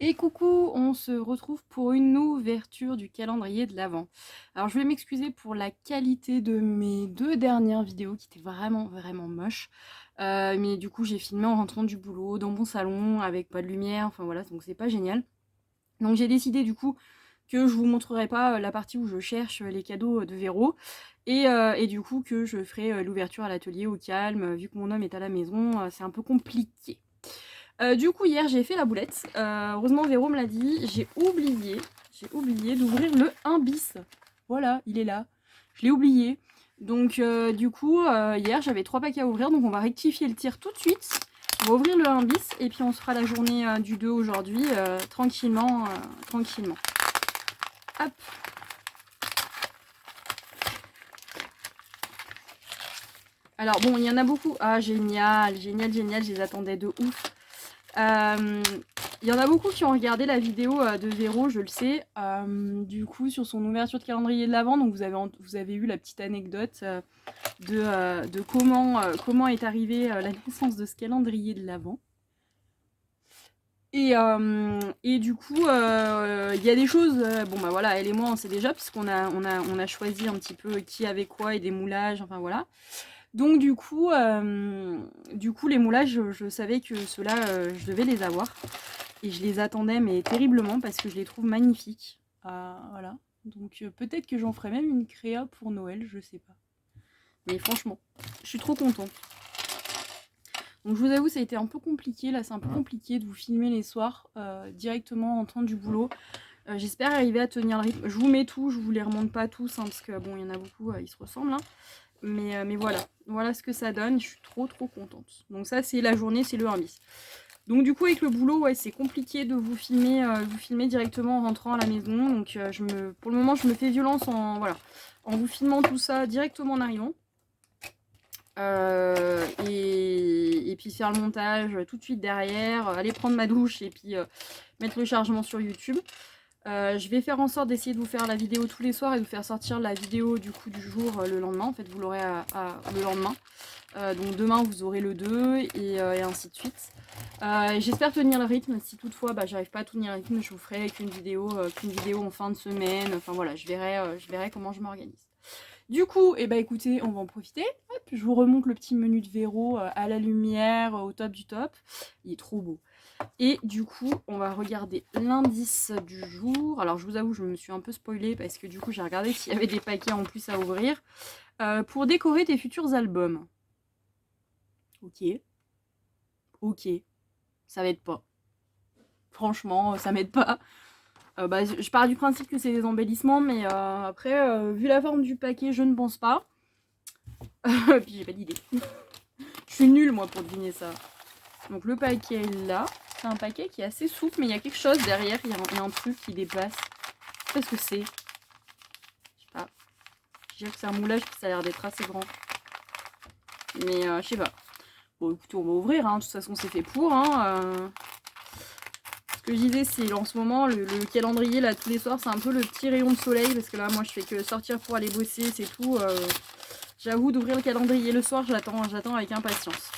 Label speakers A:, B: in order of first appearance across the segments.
A: Et coucou, on se retrouve pour une ouverture du calendrier de l'Avent. Alors je vais m'excuser pour la qualité de mes deux dernières vidéos qui étaient vraiment moches. Mais du coup j'ai filmé en rentrant du boulot, dans mon salon, avec pas de lumière, enfin voilà, donc c'est pas génial. Donc j'ai décidé du coup que je vous montrerai pas la partie où je cherche les cadeaux de Véro. Et du coup que je ferai l'ouverture à l'atelier au calme, vu que mon homme est à la maison, c'est un peu compliqué. Du coup, hier, j'ai fait la boulette. Heureusement, Véro me l'a dit. J'ai oublié d'ouvrir le 1 bis. Voilà, il est là. Je l'ai oublié. Donc, du coup, hier, j'avais 3 paquets à ouvrir. Donc, on va rectifier le tir tout de suite. On va ouvrir le 1 bis. Et puis, on se fera la journée du 2 aujourd'hui, tranquillement. Tranquillement. Hop. Alors, bon, il y en a beaucoup. Ah, génial, génial, génial. Je les attendais de ouf. Il y en a beaucoup qui ont regardé la vidéo de Véro, je le sais, du coup sur son ouverture de calendrier de l'Avent, donc vous avez eu la petite anecdote de comment est arrivée la naissance de ce calendrier de l'Avent. Et du coup, il y a des choses, bon bah voilà, elle et moi on sait déjà, puisqu'on a choisi un petit peu qui avait quoi et des moulages, enfin voilà. Donc du coup les moulages, je savais que ceux-là, je devais les avoir. Et je les attendais, mais terriblement, parce que je les trouve magnifiques. Voilà. Donc peut-être que j'en ferai même une créa pour Noël, je sais pas. Mais franchement, je suis trop contente. Donc je vous avoue, ça a été un peu compliqué. Là, c'est un peu compliqué de vous filmer les soirs directement en temps du boulot. J'espère arriver à tenir le rythme. Je vous mets tout, je vous les remonte pas tous, hein, parce que bon, il y en a beaucoup, ils se ressemblent. Hein. Mais voilà, voilà ce que ça donne. Je suis trop contente. Donc ça, c'est la journée, c'est le 1 bis. Donc du coup avec le boulot, ouais, c'est compliqué de vous filmer directement en rentrant à la maison. Donc pour le moment, je me fais violence en vous filmant tout ça directement en arrivant. Et puis faire le montage tout de suite derrière, aller prendre ma douche et puis mettre le chargement sur YouTube. Je vais faire en sorte d'essayer de vous faire la vidéo tous les soirs et de vous faire sortir la vidéo du coup du jour le lendemain. En fait, vous l'aurez le lendemain. Donc demain, vous aurez le 2 et ainsi de suite. J'espère tenir le rythme. Si toutefois, j'arrive pas à tenir le rythme, je vous ferai qu'une vidéo en fin de semaine. Enfin voilà, je verrai comment je m'organise. Du coup, écoutez, on va en profiter. Hop, je vous remonte le petit menu de Véro à la lumière, au top du top. Il est trop beau. Et du coup, on va regarder l'indice du jour. Alors, je vous avoue, je me suis un peu spoilée parce que du coup, j'ai regardé s'il y avait des paquets en plus à ouvrir. Pour décorer tes futurs albums. Ok. Ok. Ça m'aide pas. Franchement, ça m'aide pas. Je pars du principe que c'est des embellissements, mais après, vu la forme du paquet, je ne pense pas. Puis j'ai pas d'idée. Je suis nulle, moi, pour deviner ça. Donc le paquet est là. C'est un paquet qui est assez souple, mais il y a quelque chose derrière. Il y a un truc qui dépasse. Qu'est-ce que c'est? Je sais pas. Je dirais que c'est un moulage, puis ça a l'air d'être assez grand. Mais je sais pas. Bon, écoutez, on va ouvrir. Hein. De toute façon, c'est fait pour. Hein. Ce que je disais, c'est en ce moment, le calendrier, là, tous les soirs, c'est un peu le petit rayon de soleil. Parce que là, moi, je fais que sortir pour aller bosser, c'est tout. J'avoue, d'ouvrir le calendrier le soir, j'attends avec impatience.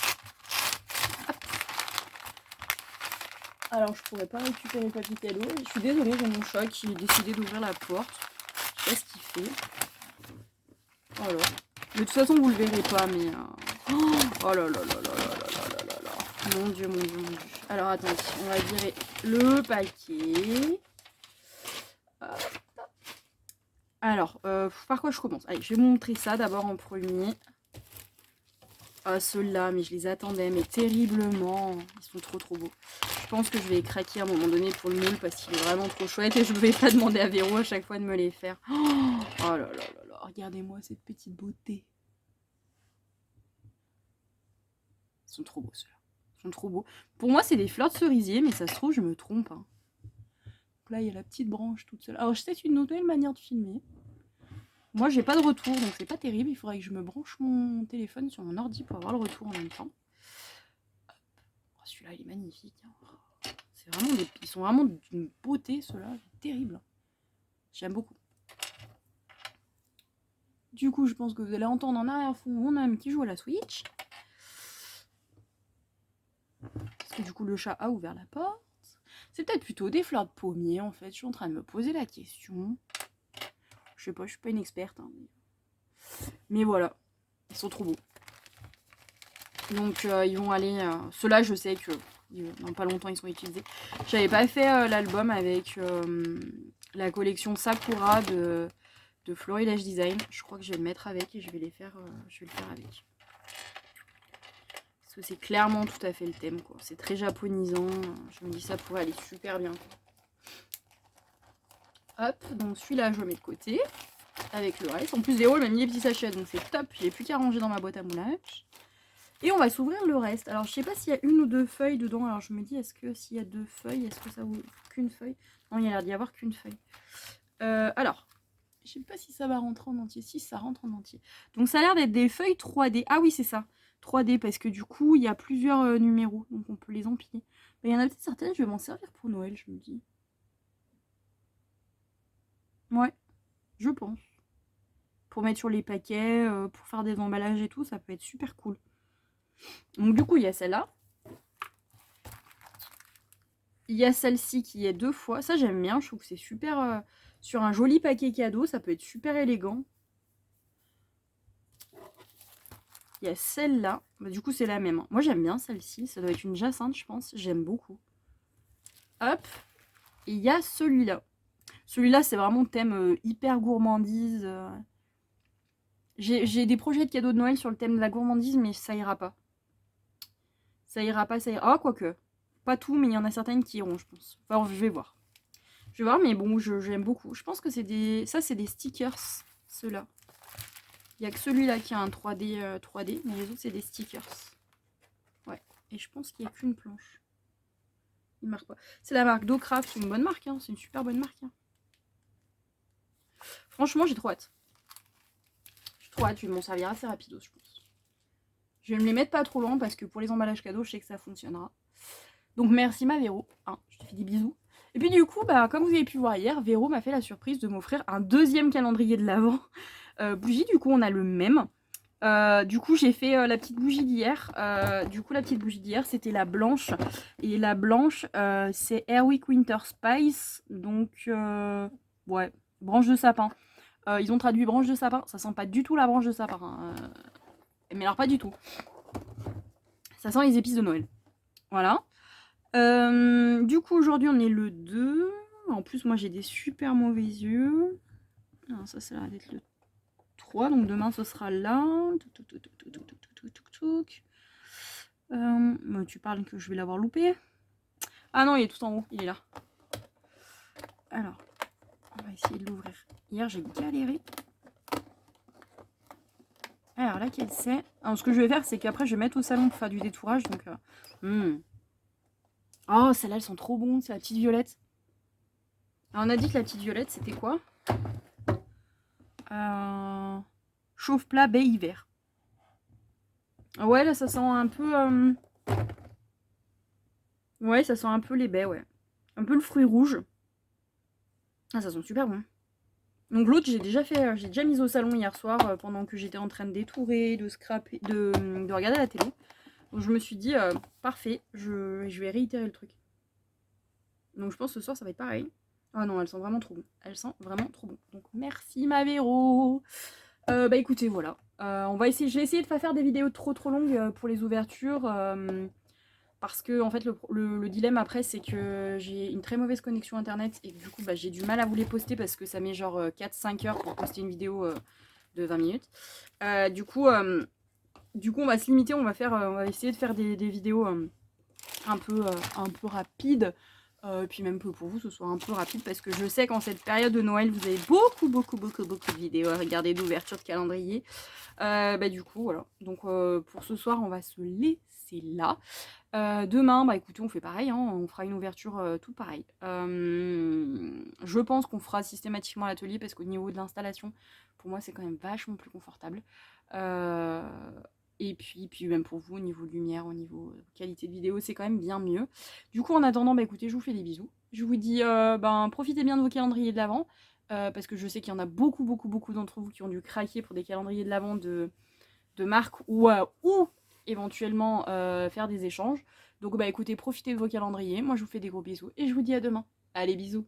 A: Alors, je pourrais pas récupérer le papier cadeau. Je suis désolée, j'ai mon chat qui a décidé d'ouvrir la porte. Je sais pas ce qu'il fait. Voilà. Mais de toute façon, vous le verrez pas, mais... Oh là là là là là là là là là. Mon Dieu, mon Dieu, mon Dieu. Alors, attendez, on va virer le paquet. Alors, par quoi je commence? Allez, je vais vous montrer ça d'abord en premier. Ah, ceux-là, mais je les attendais, mais terriblement. Ils sont trop beaux. Je pense que je vais craquer à un moment donné pour le moule parce qu'il est vraiment trop chouette et je ne vais pas demander à Véro à chaque fois de me les faire. Oh là là là là, regardez-moi cette petite beauté. Ils sont trop beaux ceux-là. Ils sont trop beaux. Pour moi, c'est des fleurs de cerisier, mais ça se trouve, je me trompe. Hein. Donc là, il y a la petite branche toute seule. Alors, c'est une nouvelle manière de filmer. Moi, j'ai pas de retour, donc c'est pas terrible. Il faudrait que je me branche mon téléphone sur mon ordi pour avoir le retour en même temps. Oh, celui-là, il est magnifique. Hein. Ils sont vraiment d'une beauté, ceux-là. Terrible. J'aime beaucoup. Du coup, je pense que vous allez entendre en arrière-fond mon âme qui joue à la Switch. Parce que du coup, le chat a ouvert la porte. C'est peut-être plutôt des fleurs de pommier en fait. Je suis en train de me poser la question. Je sais pas, je suis pas une experte. Hein, mais voilà, ils sont trop beaux. Donc ils vont aller... Ceux-là, je sais que dans pas longtemps, ils sont utilisés. J'avais pas fait l'album avec la collection Sakura de Florilège Design. Je crois que je vais le mettre avec et je vais le faire avec. Parce que c'est clairement tout à fait le thème, quoi. C'est très japonisant. Je me dis ça pourrait aller super bien, quoi. Hop, donc celui-là, je le mets de côté. Avec le reste. En plus, Véro m'a mis les petits sachets, donc c'est top. J'ai plus qu'à ranger dans ma boîte à moulage. Et on va s'ouvrir le reste. Alors, je sais pas s'il y a une ou deux feuilles dedans. Alors, je me dis, est-ce que s'il y a deux feuilles, est-ce que ça vaut qu'une feuille? Non, il y a l'air d'y avoir qu'une feuille. Alors, je sais pas si ça va rentrer en entier. Si, ça rentre en entier. Donc, ça a l'air d'être des feuilles 3D. Ah oui, c'est ça. 3D, parce que du coup, il y a plusieurs numéros. Donc, on peut les empiler. Mais il y en a peut-être certaines, je vais m'en servir pour Noël, je me dis. Ouais, je pense. Pour mettre sur les paquets, pour faire des emballages et tout, ça peut être super cool. Donc, du coup, il y a celle-là. Il y a celle-ci qui est 2 fois. Ça, j'aime bien. Je trouve que c'est super... sur un joli paquet cadeau, ça peut être super élégant. Il y a celle-là. Bah, du coup, c'est la même. Moi, j'aime bien celle-ci. Ça doit être une jacinthe, je pense. J'aime beaucoup. Hop. Et il y a celui-là. Celui-là, c'est vraiment thème hyper gourmandise. J'ai des projets de cadeaux de Noël sur le thème de la gourmandise, mais ça ira pas. Ça ira pas, ça ira... Ah, quoique. Pas tout, mais il y en a certaines qui iront, je pense. Enfin, je vais voir. Je vais voir, mais bon, j'aime beaucoup. Je pense que c'est des... Ça, c'est des stickers, ceux-là. Il n'y a que celui-là qui a un 3D, 3D, mais les autres, c'est des stickers. Ouais. Et je pense qu'il n'y a qu'une planche. Il marque pas. C'est la marque Docraft, c'est une bonne marque, hein. C'est une super bonne marque. Hein. Franchement, j'ai trop hâte. J'ai trop hâte, je vais m'en servir assez rapidos, je pense. Je vais me les mettre pas trop loin parce que pour les emballages cadeaux, je sais que ça fonctionnera. Donc merci ma Véro, hein, je te fais des bisous. Et puis du coup, bah, comme vous avez pu voir hier, Véro m'a fait la surprise de m'offrir un deuxième calendrier de l'Avent. Bougie, du coup on a le même. Du coup j'ai fait la petite bougie d'hier. Du coup la petite bougie d'hier c'était la blanche. Et la blanche c'est Airwick Winter Spice. Donc ouais, branche de sapin. Ils ont traduit branche de sapin. Ça sent pas du tout la branche de sapin. Hein. Mais alors pas du tout. Ça sent les épices de Noël. Voilà. Du coup, aujourd'hui, on est le 2. En plus, moi, j'ai des super mauvais yeux. Alors, ça, ça va être le 3. Donc, demain, ce sera là. Tu parles que je vais l'avoir loupé. Ah non, il est tout en haut. Il est là. Alors, on va essayer de l'ouvrir. Hier, j'ai galéré. Alors, laquelle c'est? Alors, ce que je vais faire, c'est qu'après, je vais mettre au salon pour faire du détourage. Donc, Oh, celles-là, elles sont trop bonnes. C'est la petite violette. Alors, on a dit que la petite violette, c'était quoi? Chauve plat baie hiver. Ouais, là, ça sent un peu... Ouais, ça sent un peu les baies, ouais. Un peu le fruit rouge. Ah, ça sent super bon. Donc l'autre, j'ai déjà mis au salon hier soir pendant que j'étais en train de détourer, de scraper, de regarder la télé. Donc je me suis dit, parfait, je vais réitérer le truc. Donc je pense que ce soir, ça va être pareil. Ah non, elles sont vraiment trop bon. Elles sont vraiment trop bon. Donc merci ma Véro. Bah écoutez, voilà. Je vais essayer de pas faire des vidéos trop longues pour les ouvertures. Parce que en fait le dilemme après c'est que j'ai une très mauvaise connexion internet et du coup bah, j'ai du mal à vous les poster parce que ça met genre 4-5 heures pour poster une vidéo de 20 minutes. Du coup on va se limiter, on va essayer de faire des vidéos un peu rapides. Puis même pour vous ce soit un peu rapide parce que je sais qu'en cette période de Noël vous avez beaucoup de vidéos à regarder d'ouverture de calendrier. Bah du coup voilà, donc pour ce soir on va se laisser là. Demain bah écoutez on fait pareil, hein, on fera une ouverture toute pareille. Je pense qu'on fera systématiquement l'atelier parce qu'au niveau de l'installation pour moi c'est quand même vachement plus confortable. Et puis même pour vous, au niveau de lumière, au niveau qualité de vidéo, c'est quand même bien mieux. Du coup, en attendant, bah écoutez, je vous fais des bisous. Je vous dis, profitez bien de vos calendriers de l'Avent, parce que je sais qu'il y en a beaucoup d'entre vous qui ont dû craquer pour des calendriers de l'Avent de marque ou éventuellement faire des échanges. Donc bah écoutez, profitez de vos calendriers. Moi je vous fais des gros bisous et je vous dis à demain. Allez, bisous.